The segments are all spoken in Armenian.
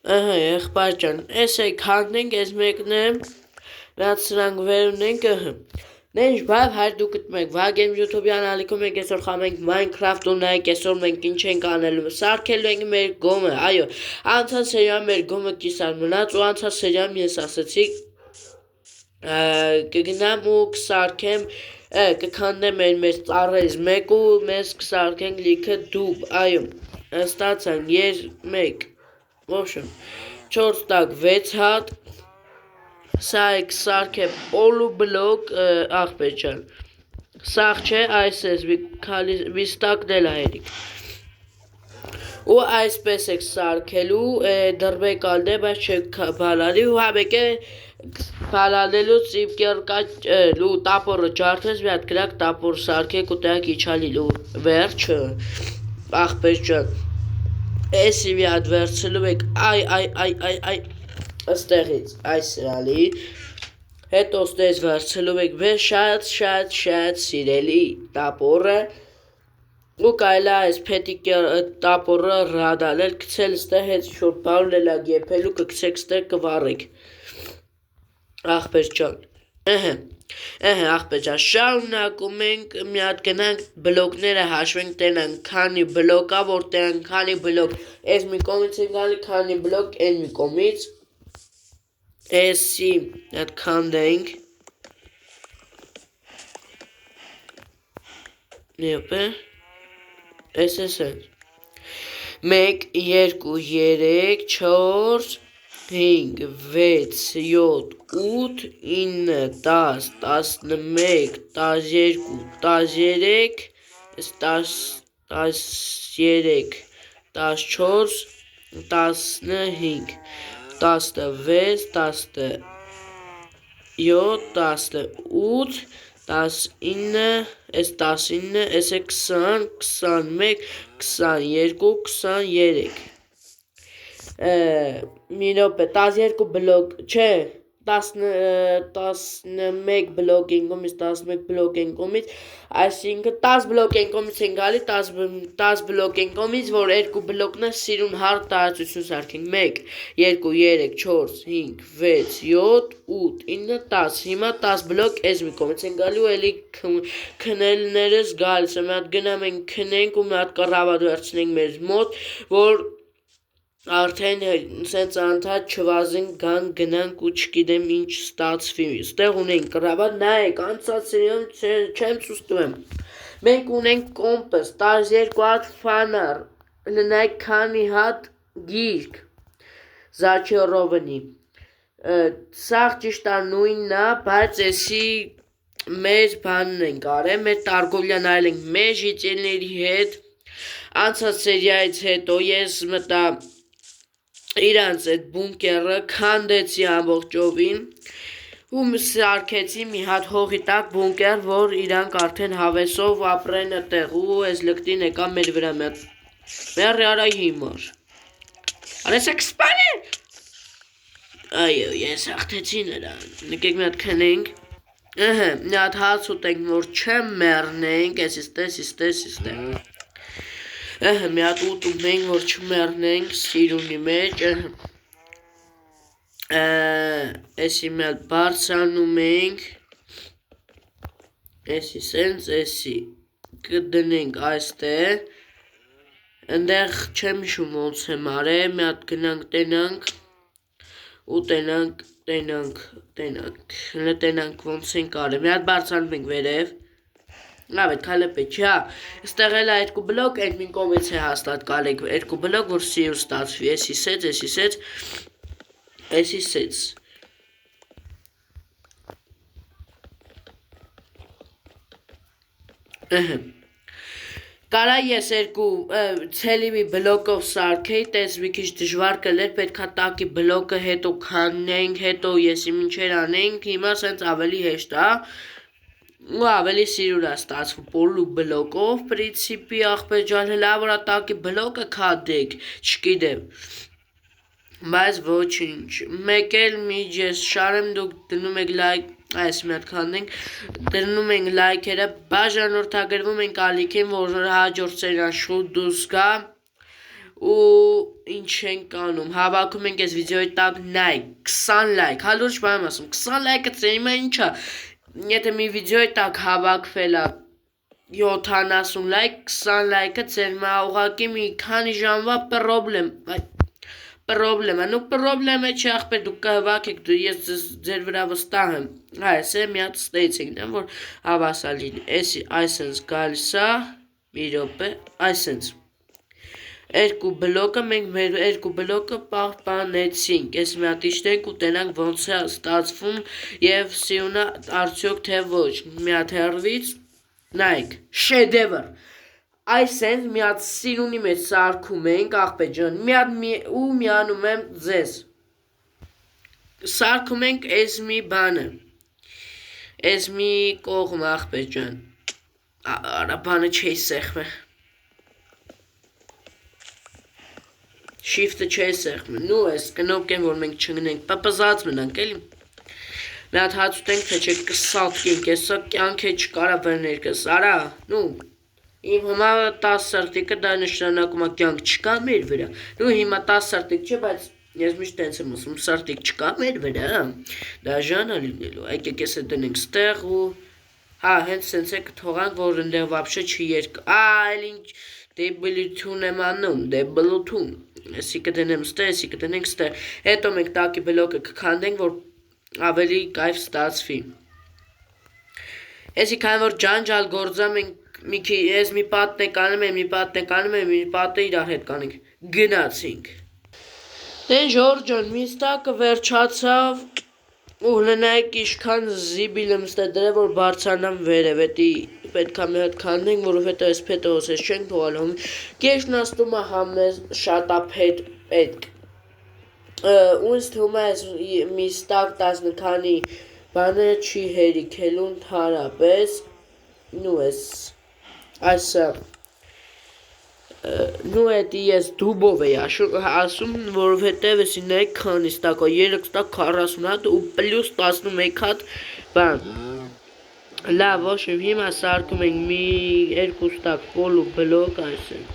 Ահա, եղբայր ջան, էսեք հանենք, ես մեկն եմ, რაც սրանք վեր ունենք, Նենց բայվ հայր դուք գտմեք, վագեմ յութուբյան ալիքում ենք այսօր խամենք Minecraft ունայք, այսօր մենք ինչ ենք անելու, սարքելու ենք մեր գոմը, այո, անցած սերիան մեր գոմը կիսար մնաց ու անցած սերիան ես ասացի կգնամ ու կսարքեմ, կքանդեմ մեր ծառերից մեկ ու մեզ կսարքենք լիքը դուբ, այո, ստացանք 1, ոչմ, 4 տակ 6 հատ, Սա եք սարք է պոլուբլոկ աղբեր ջան, սաղ չէ այս ես վիստակն էլ այրիկ, ու այսպես եք սարքելու դրբեք ալդե, բայց չեք բալալի ու հավեք է բալալելուց իվ կերկաճ լու տապորը ջարդես մի հատ գրակ տապոր սարքեք ու տեակ իչալի լու վերջը, աղբեր ջան, էսի մի հատ վերցելու եք այ Աստեղից այս սրալի, հետո ստեզ վերցելու եք վեր շատ սիրելի տապորը ու կայլա այս պետիկ տապորը ռադալել կցել ստեղ հետ շոր բալու լելակ եպելու կքցեք ստեղ կվարեք աղբեր ճան աղբեր ճան շարունակում ենք մի հատ գնանք բլոկները հաշվենք տենանք քանի բլոկա որ տենանք քանի բլոկ ես մի կոմից են գալի քանի բլոկ են մի կոմից Էսի այդ քանդենք Նեպե Էս են 1, 2, 3, 4, 5, 6, 7, 8, 9, 10, 11, 12, 13, 13, 14, 15 16, 17, 18, 19, այս 19, այս է 20, 21, 22, 23 մի նոպ է 12 բլոկ, չէ 11 բլոկ են կոմից, 11 բլոկ են կոմից, այսինքն 10 բլոկ են կոմից են գալի, 10 բլոկ են կոմից, որ 2 բլոկն է սիրուն հարդ տարածություն սարքենք, 1, 2, 3, 4, 5, 6, 7, 8, 9, 10, հիմա 10 բլոկ ես մի կոմից են գալի ու էլի քնելներս գալիս է, մի հատ գնամ ենք քնենք ու մի հատ կռավատ վերցնենք մեր մոտ, որ Արդեն սենց անդադ չվազենք գան գնանք ու չգիտեմ ինչ ստացվի, ստեղ ունենք կռավատ, նայեք, անցած սերիոն չեմ ցույց տվեմ, մենք ունենք կոմպաս, 12 հատ ֆանար, նայեք քանի հատ գիրք, Զաչերովնի, սաղ ճիշտ նույնն է, բայց էսի մեր բանն ենք արել, մեր տարգովլյան այլ ենք մեր ժիծելների հետ, անցած սերիայից հետո ես մտա իրանց այդ բունկերը քանդեցի ամբողջովին ու սարքեցի մի հատ հողի տակ բունկեր, որ իրանք արդեն հավեսով ապրեն այդտեղ ու այս լկտին եկա մեր վրա մեր արա հիմար արեսեք սպանի այո ես հաղթեցի նրան նկեք մի հատ քնենք մի հատ հաց ուտենք որ չեմ մեռնենք ես մի հատ ուտում ենք, որ չմեռնենք սիրունի մեջ, էսի մի հատ բարձանում ենք, էսի սենց, էսի կդնենք այստեղ, ընդեղ չեմ շում ոնց եմ արել, մի հատ գնանք տենանք, ու տենանք ոնց ենք արել, մի հատ բարձանում ենք վերև, Լավ է, քալը պեչա, ստեղ էլ է 2 բլոկ, այդ մին կոմից է հաստատ կալեք 2 բլոկ, որ սիրու ստացվի, էսի սեց, Կարա ես 2 ցելիվի բլոկով սարքեի, տես մի քիչ դժվար կլեր, պետքա տակի բլոկը հետո քանենք, հետո եսի մինչեր անենք, հիմա սենց ավելի հեշտ է, ու ավելի սիրուր է ստացվում պոլու բլոկով, պրինցիպի աղբեր ջան, լավ որ տակի բլոկը քանդեք, չգիտեմ, բայց ոչինչ, մեկ էլ միջես շարեմ դուք դնում եք լայք, այս մի հատ քանդենք, դնում ենք լայքերը, բաժանորդագրվում ենք ալիքին, որ հաջորդ սերիան շուտ դուրս գա, ու ինչ ենք անում, հավաքում ենք այս վիդեոյի տակ նայք, 20 լայք, հալուրջ բան ասում, 20 լայքը ծեր հիմա ինչա, եթե մի վիդեոյի տակ հավաքվել է 70 լայք, 20 լայքը ծեր հիմա ուղղակի մի քանի ժամվա պրոբլեմա, նու պրոբլեմը չի ախպեր, դուք կհվակեք, ես ձեր վրա վստահ եմ, այս է մի հատ ստեյց ենք նեմ, որ հավասա լինի, այսենց գալիս է, մի րոպե, այսենց երկու բլոկը, մենք մեր երկու բլոկը պահպանեցինք, ես մի հատ իշտենք ու տենանք ոնց է ստացվում և սիրունը արդյոք թե ոչ, մի հատ հեռվից, նայք, շեդևր, այսենց մի հատ սիրունի մեջ սարքում ենք, աղբե ջան, ու միանում եմ ձեզ, սարքում ենք ես մի բանը, ես մի կողմ աղբե ջան, արա բանը չի սեղմը, Shift-ը չի սեղմը, նու ես կնոպկ եմ, որ մենք չգնենք, պպզած մնանք, էլի, մի հատ հաց ուտենք, թե չեք կսատկենք, եսա կյանք է չկարա վերներկս, արա, նու, իմ հիմա 10 սրտիկը դա նշանակում է կյանք չկա մեր վրա, նու հիմա 10 սրտիկ չէ, բայց ես միշտ տենց եմ ասում, սրտիկ չկա մեր վրա, դաժան է լինելու, եկեք ես է դնենք ստեղ ու, հա, հենց սենց է կթողանք, որ ընդեղ վապշը չի էլ ինչ դեբլություն եմ անում, դեբլություն, եսի կդնեմ ստեղ, եսի կդնենք ստեղ, հետո մենք տակի բլոկը կքանդենք, որ ավելի կայվ ստացվի, եսի կան, որ ջանջալ գործամ ենք, ես մի պատն է կանում եմ, մի պատը իրար հետ կանենք, գնացինք, դեն ժորջան, միստակը վերջացավ, ու հլնայք իշքան զիբիլ եմ ստե դրե, որ բարձանամ վերև, հետի պետք է մի հատ քանդենք, որովհետև այս փետը հոսես չենք թողալ հոմ, կեշն աստում է համեզ շատ ապետ պետք, ու ինձ թվում է մի ստակ 10 քանի բաները չի հերիքելու ընդհանրապես, նու ես, այսը, նու էտի ես դուբով էի ասում, որովհետև եսի նայք քանի ստակ, 3 ստակ 40 հատ ու պլյուս 11 հատ բան, լավ, ոչև, հիմա սարկում ենք մի 2 ստակ պոլու բլոկ, այսենց,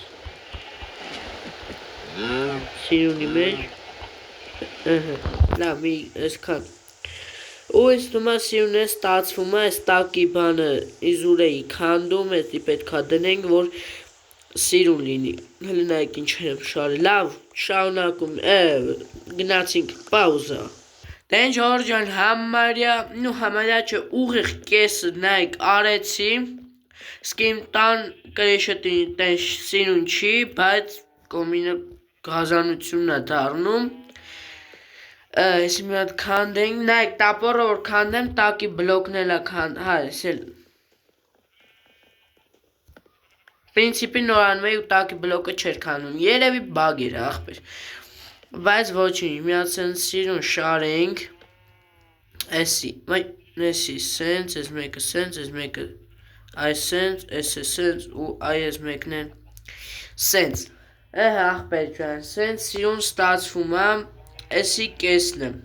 սիրունի մեջ, լավ, մի այսքան, ու ես թումա սիրուն է ստացվում է, այս տակի բանը իզուր էի քանդում, էտի պետք է դնենք, որ սիրուն լինի, հլնայք ինչ եմ շարի, լավ, շարունակում, գնացինք, պաուզա, դեն ժորջան համարյա չէ ուղիղ կեսը նայք արեցի, սկիմ տան կրեշը տեն սիրուն չի, բայց կոմինը գազանությունն է դարնում, եսի մի հատ քանդենք, նայք տապորը որ քանդեմ, տակի բլոկն էլ է հա, ես էլ, Պրինցիպի նորանում էի ու տակի բլոկը չեր քանում, երևի բագ էր աղբեր, բայց ոչինչ, մի հատ սենց սիրուն շարենք, եսի սենց, ես մեկը սենց, ես մեկը այս սենց, ես է սենց ու այս մեկն են սենց, աղբեր ջան, սենց սիրուն ստացվում է, եսի կեսն եմ,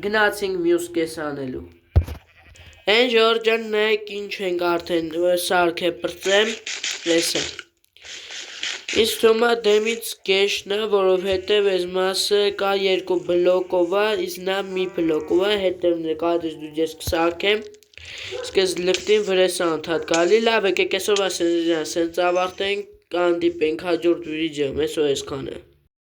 գնացինք մյուս կես անելու, են ժորջան նայք ինչ ենք արդեն սարք է պրծեմ, լեսը, ինձ թվում է դեմից կեշն է, որովհետև ես մասը կա 2 բլոկով է, իսկ նա մի բլոկով է, հետև նկատես դու ես կսարքեմ, իսկ ես լպտին վրես անդհատ գալի, լավ եկեք այսօր սենց ավարտենք, կանդիպենք հաջորդ վիդեոյում, այսօր այսքանը